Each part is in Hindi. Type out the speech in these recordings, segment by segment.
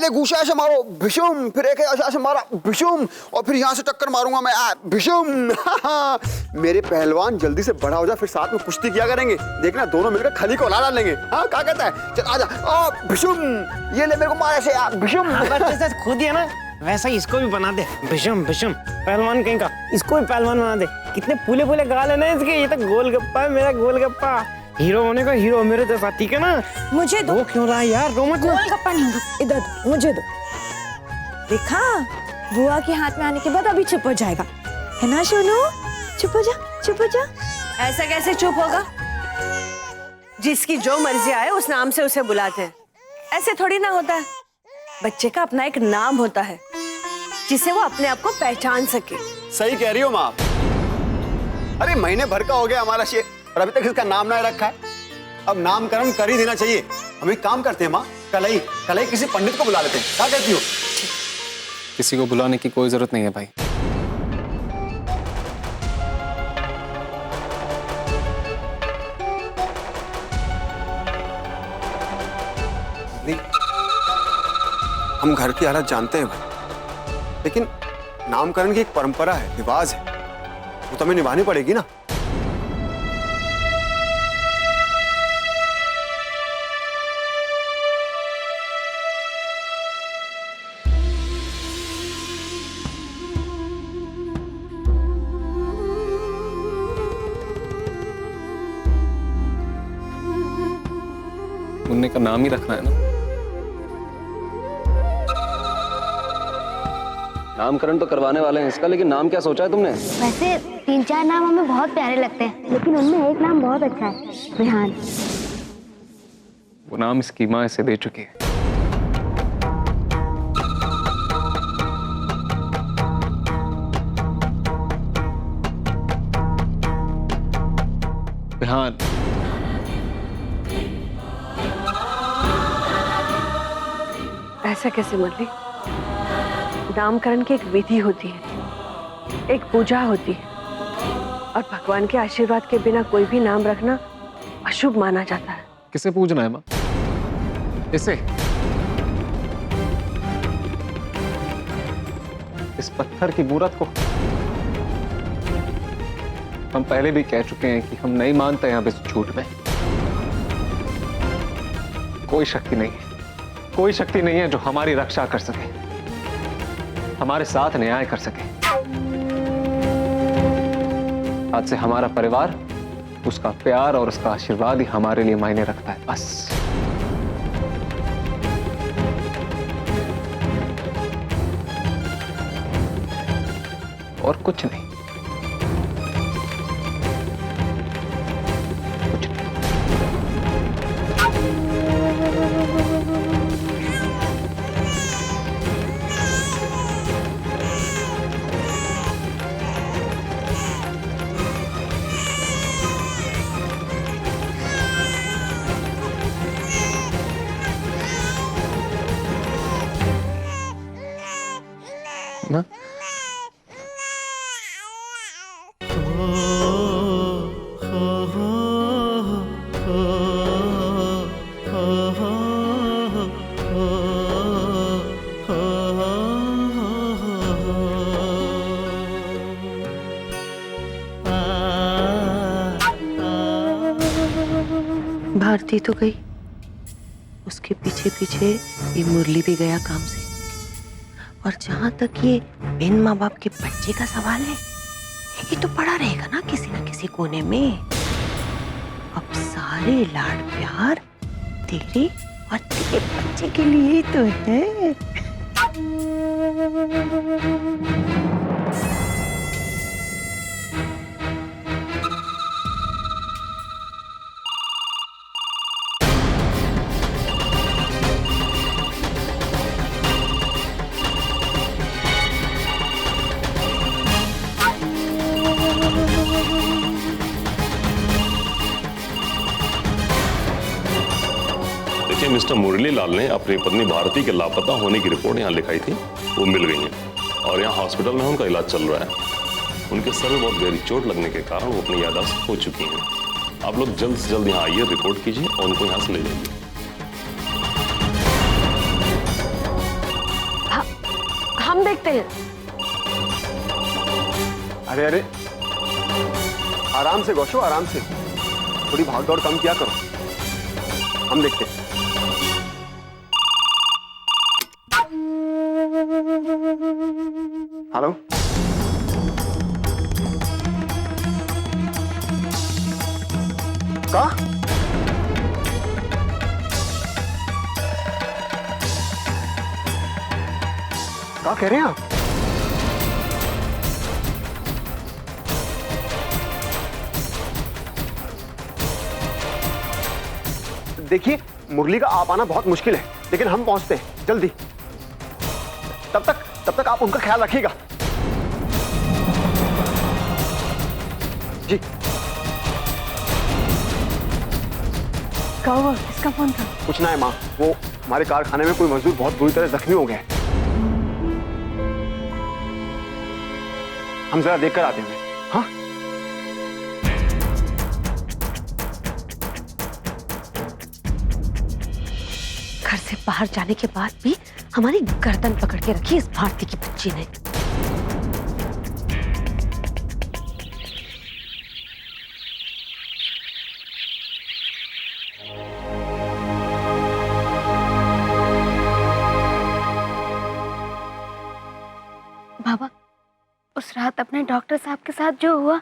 पहले घूसा ऐसे मारो भिशुम, फिर एक ऐसे मारा भिशुम, और फिर यहाँ से टक्कर मारूंगा मैं भिशुम। मेरे पहलवान जल्दी से बड़ा हो जा, फिर साथ में कुश्ती किया करेंगे, देखना दोनों मिलकर खली को उड़ा लेंगे। हाँ क्या कहता है, चल आजा। भिशुम, ये ले मेरे को मार ऐसे भिशुम। जैसे खुद ही है ना वैसा ही इसको भी बना दे, भिशुम भिशुम पहलवान कहीं का, इसको भी पहलवान बना दे। कितने फूले फूले गाल है ना इसके, ये तो गोलगप्पा है मेरा गोलगप्पा। हीरो होने का हीरो मेरे जैसा, ठीक है ना? मुझे दो। वो क्यों रहा है यार, रो मत। गोलगप्पा नहीं दो, इधर दो, मुझे दो। देखा, बुआ के हाथ में आने के बाद अभी चुप हो जाएगा, है ना सोनू? चुप हो जा, चुप हो जा। ऐसा कैसे चुप होगा? जिसकी जो मर्जी आए उस नाम से उसे बुलाते हैं, ऐसे थोड़ी ना होता है। बच्चे का अपना एक नाम होता है जिसे वो अपने आप को पहचान सके। सही कह रही हो माँ। अरे महीने भर का हो गया हमारा शेर और अभी तक इसका नाम ना रखा है। अब नामकरण कर ही देना चाहिए। हम एक काम करते हैं माँ, कल ही किसी पंडित को बुला लेते हैं, क्या कहती हो? किसी को बुलाने की कोई जरूरत नहीं है भाई। नहीं, हम घर की हालत जानते हैं भाई, लेकिन नामकरण की एक परंपरा है, रिवाज है, वो तो हमें निभानी पड़ेगी ना। मुन्ने का नाम ही रखना है ना। नामकरण तो करवाने वाले हैं इसका, लेकिन नाम क्या सोचा है तुमने? वैसे 3-4 नाम हमें बहुत प्यारे लगते हैं, लेकिन उनमें एक नाम बहुत अच्छा है, रेहान। वो नाम इसकी माँ इसे दे चुकी है। रेहान। ऐसा कैसे मुरली? नामकरण की एक विधि होती है, एक पूजा होती है, और भगवान के आशीर्वाद के बिना कोई भी नाम रखना अशुभ माना जाता है। किसे पूजना है माँ? इसे? इस पत्थर की मूरत को? हम पहले भी कह चुके हैं कि हम नहीं मानते हैं अब इस झूठ में। कोई शक्ति नहीं है, कोई शक्ति नहीं है जो हमारी रक्षा कर सके, हमारे साथ न्याय कर सके। आज से हमारा परिवार, उसका प्यार और उसका आशीर्वाद ही हमारे लिए मायने रखता है, बस। और कुछ नहीं। ना? भारती तो गई, उसके पीछे पीछे ये मुरली भी गया काम से। और जहां तक ये बिन माँ बाप के बच्चे का सवाल है, ये तो पड़ा रहेगा ना किसी कोने में। अब सारे लाड प्यार तेरे और तेरे बच्चे के लिए तो है। देखिए, मिस्टर मुरलीलाल ने अपनी पत्नी भारती के लापता होने की रिपोर्ट यहाँ लिखाई थी, वो मिल गई है और यहाँ हॉस्पिटल में उनका इलाज चल रहा है। उनके सर में बहुत गहरी चोट लगने के कारण वो अपनी याददाश्त खो चुकी हैं। आप लोग जल्द से जल्द यहाँ आइए, रिपोर्ट कीजिए और उनको यहाँ से ले जाइए। हम देखते हैं। अरे अरे, आराम से गौशो, आराम से, थोड़ी भाग दौड़ कम किया करो, हम देखते हैं। हेलो, का कह रहे हैं आप? देखिए, मुरली का आप आना बहुत मुश्किल है, लेकिन हम पहुंचते हैं जल्दी। तब तक आप उनका ख्याल रखिएगा। जी। क्या हुआ? किसका फोन था? कुछ ना है माँ, वो हमारे कारखाने में कोई मजदूर बहुत बुरी तरह जख्मी हो गया है। हम जरा देखकर आते हैं। हाँ, घर से बाहर जाने के बाद भी हमारी गर्दन पकड़ के रखी इस भारती की बच्ची ने। बाबा, उस रात अपने डॉक्टर साहब के साथ जो हुआ,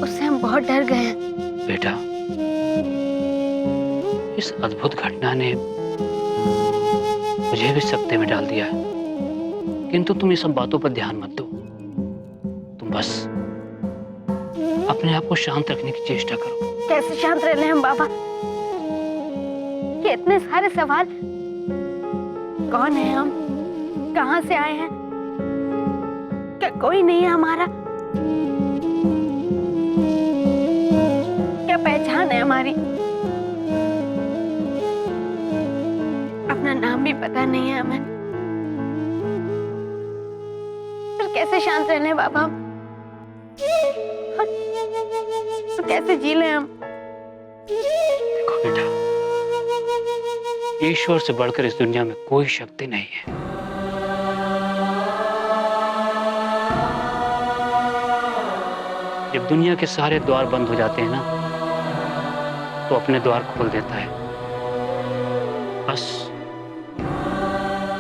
उससे हम बहुत डर गए हैं। बेटा, इस अद्भुत घटना ने मुझे भी सकते में डाल दिया है, किंतु तुम ये सब बातों पर ध्यान मत दो। तुम बस अपने आप को शांत रखने की चेष्टा करो। कैसे शांत रह लें हम बाबा? ये इतने सारे सवाल, कौन है हम, कहां से आए हैं, क्या कोई नहीं है हमारा, क्या पहचान है हमारी, अपना नाम भी पता नहीं है हमें। फिर कैसे शांत रहने बाबा हम? तो कैसे जी लें हम? देखो बेटा, ईश्वर से बढ़कर इस दुनिया में कोई शक्ति नहीं है। जब दुनिया के सारे द्वार बंद हो जाते हैं ना, तो अपने द्वार खोल देता है। बस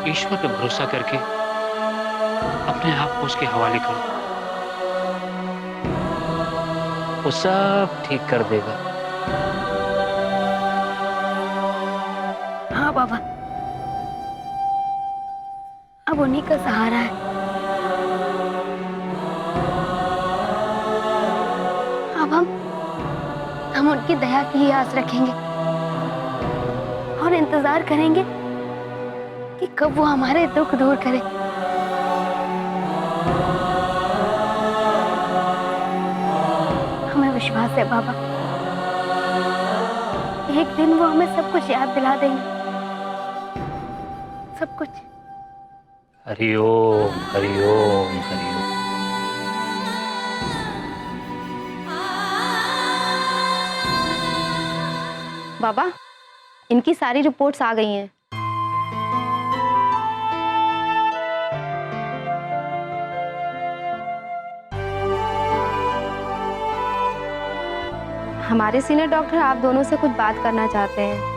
ईश्वर पे भरोसा करके अपने आप को उसके हवाले करो, वो सब ठीक कर देगा। हाँ बाबा, अब उन्हीं का सहारा है। अब हम उनकी दया की ही आस रखेंगे और इंतजार करेंगे कि कब वो हमारे दुख दूर करे। हमें विश्वास है बाबा, एक दिन वो हमें सब कुछ याद दिला देंगे, सब कुछ। हरिओम हरिओम हरिओम। बाबा, इनकी सारी रिपोर्ट्स आ गई हैं। हमारे सीनियर डॉक्टर आप दोनों से कुछ बात करना चाहते हैं।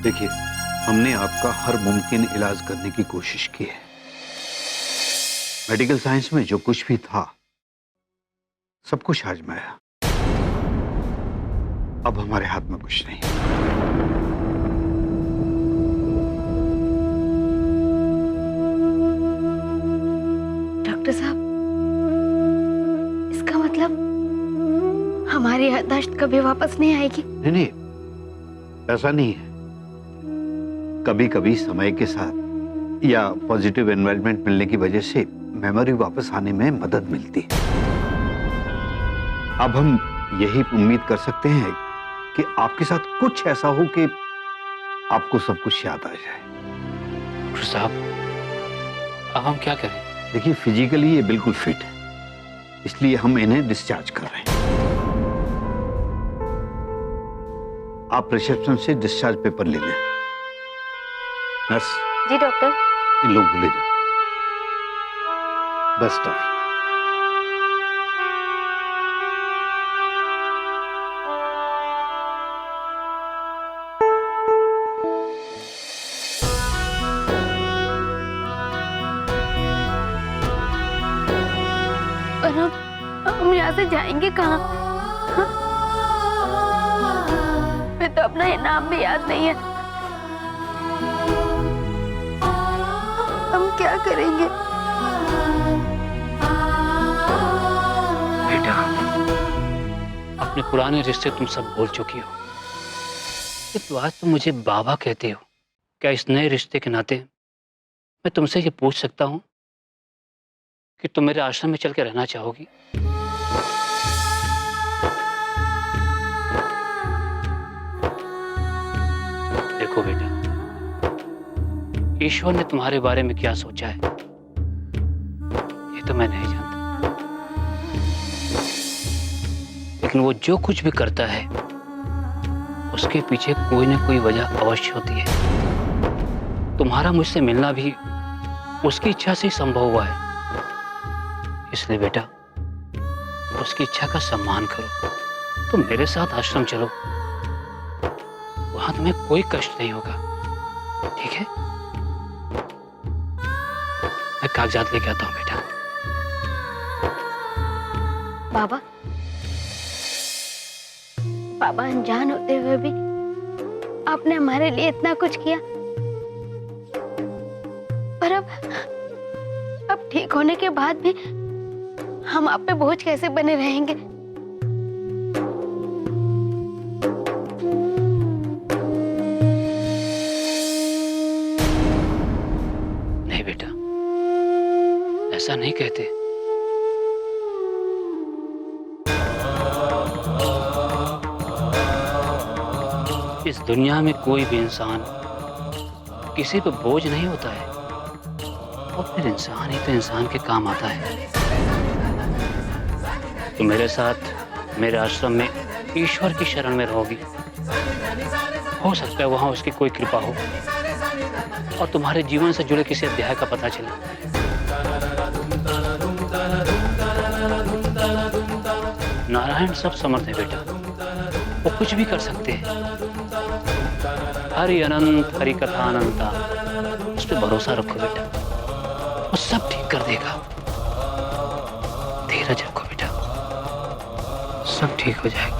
देखिए, हमने आपका हर मुमकिन इलाज करने की कोशिश की है। मेडिकल साइंस में जो कुछ भी था, सब कुछ आजमाया। अब हमारे हाथ में कुछ नहीं। डॉक्टर साहब, इसका मतलब हमारी याददाश्त कभी वापस नहीं आएगी? नहीं, ऐसा नहीं है। कभी कभी समय के साथ या पॉजिटिव एनवायरनमेंट मिलने की वजह से मेमोरी वापस आने में मदद मिलती है। अब हम यही उम्मीद कर सकते हैं कि आपके साथ कुछ ऐसा हो कि आपको सब कुछ याद आ जाए। डॉक्टर साहब, अब हम क्या करें? देखिए, फिजिकली ये बिल्कुल फिट है, इसलिए हम इन्हें डिस्चार्ज कर रहे हैं। आप रिसेप्शन से डिस्चार्ज पेपर ले लें। नर्स, जी डॉक्टर। इन लोगों को ले जाओ। Best of. और हम यहाँ से जाएंगे कहाँ? हाँ? मैं तो अपना ये नाम भी याद नहीं है। हम क्या करेंगे? बेटा, अपने पुराने रिश्ते तुम सब भूल चुकी हो। ये तो आज तुम मुझे बाबा कहते हो। क्या इस नए रिश्ते के नाते मैं तुमसे ये पूछ सकता हूँ कि तुम मेरे आश्रम में चल के रहना चाहोगी? देखो बेटा, ईश्वर ने तुम्हारे बारे में क्या सोचा है ये तो मैं नहीं जानता, लेकिन वो जो कुछ भी करता है उसके पीछे कोई ना कोई वजह अवश्य होती है। तुम्हारा मुझसे मिलना भी उसकी इच्छा से ही संभव हुआ है, इसलिए बेटा उसकी इच्छा का सम्मान करो। तुम मेरे साथ आश्रम चलो, वहां तुम्हें कोई कष्ट नहीं होगा, ठीक है? मैं कागजात लेके आता हूं बेटा। बाबा, बाबा अनजान होते हुए भी आपने हमारे लिए इतना कुछ किया, पर अब ठीक होने के बाद भी हम आप पे बोझ कैसे बने रहेंगे? नहीं बेटा, ऐसा नहीं कहते। इस दुनिया में कोई भी इंसान किसी पे बोझ नहीं होता है, और फिर इंसान ही तो इंसान के काम आता है। तो मेरे साथ मेरे आश्रम में ईश्वर की शरण में रहोगी। हो सकता है वहां उसकी कोई कृपा हो और तुम्हारे जीवन से जुड़े किसी अध्याय का पता चले। नारायण सब समर्थ है बेटा, वो कुछ भी कर सकते हैं। हरि अनंत, हरि कथा अनंता, उस पर भरोसा रखो बेटा, वो सब ठीक कर देगा। धीरज रखो बेटा, सब ठीक हो जाएगा।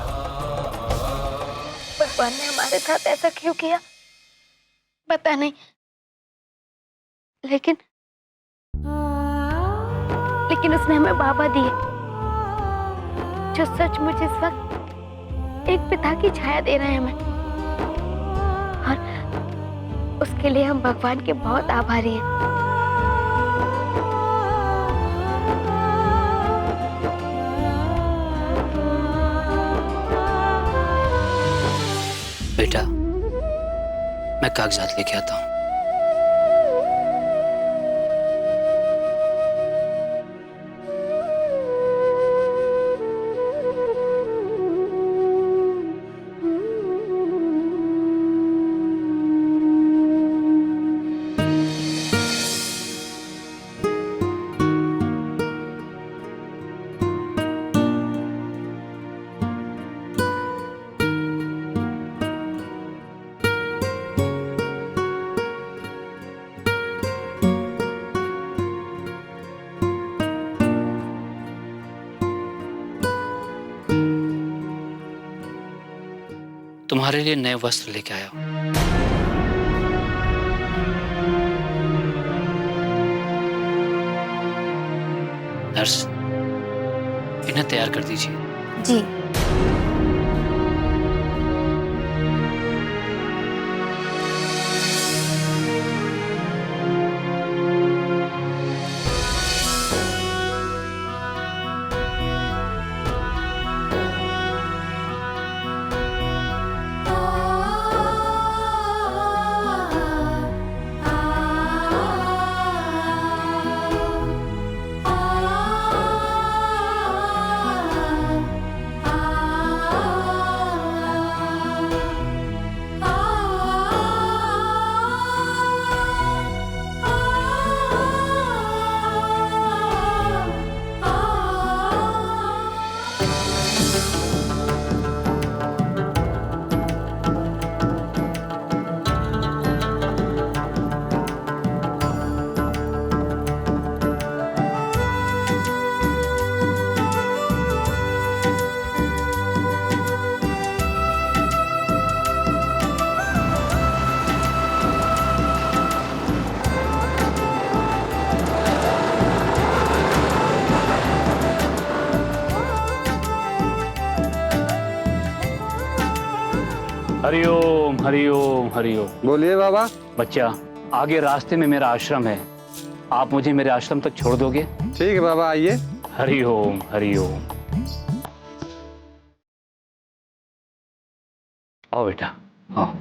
भगवान ने हमारे साथ ऐसा क्यों किया पता नहीं, लेकिन उसने हमें बाबा दिए, जो सचमुच इस वक्त एक पिता की छाया दे रहे हैं हमें, और उसके लिए हम भगवान के बहुत आभारी हैं। बेटा, मैं कागजात लेके आता हूं। तुम्हारे लिए नए वस्त्र लेके आया हूं। नर्स, इन्हें तैयार कर दीजिए। जी। हरिओम हरिओम हरिओम। बोलिए बाबा। बच्चा, आगे रास्ते में मेरा आश्रम है, आप मुझे मेरे आश्रम तक छोड़ दोगे? ठीक है बाबा, आइए। हरिओम हरिओम। आओ बेटा, आओ।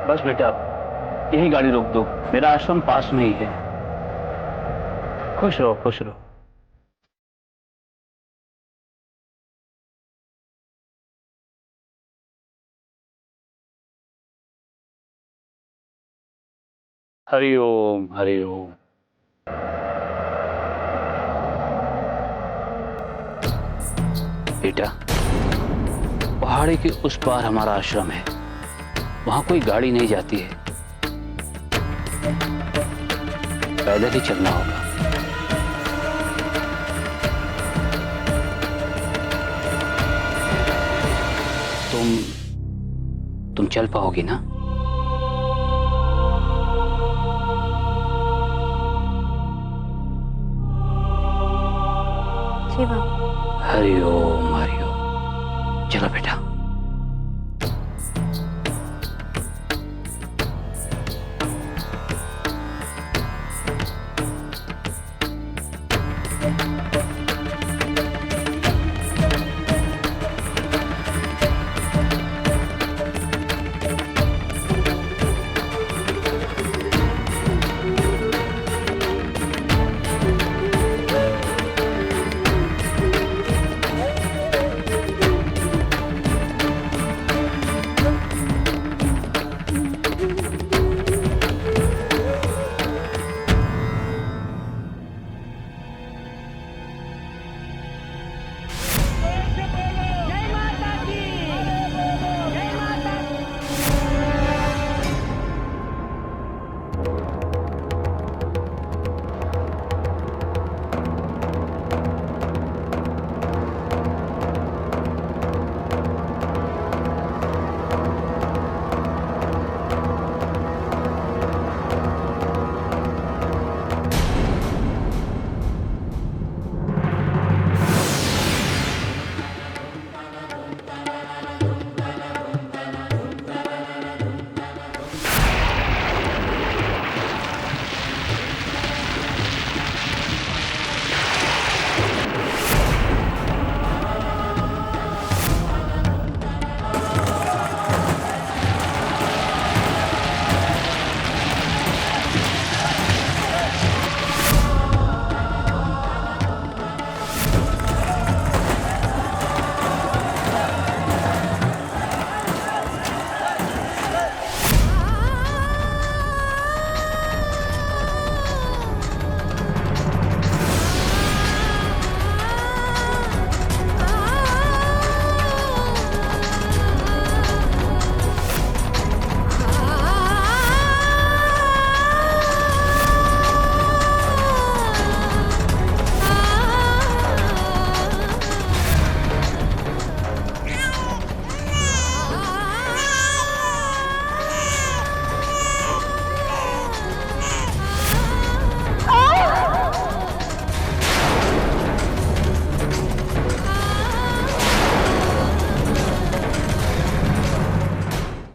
बस बेटा, यही गाड़ी रोक दो, मेरा आश्रम पास में ही है। खुश रहो, खुश रहो। हरिओम हरिओम। बेटा, पहाड़ी के उस पार हमारा आश्रम है, वहां कोई गाड़ी नहीं जाती है, पैदल ही चलना होगा। तुम चल पाओगी ना? जी बाबा। हरिओम हरिओम। चलो बेटा।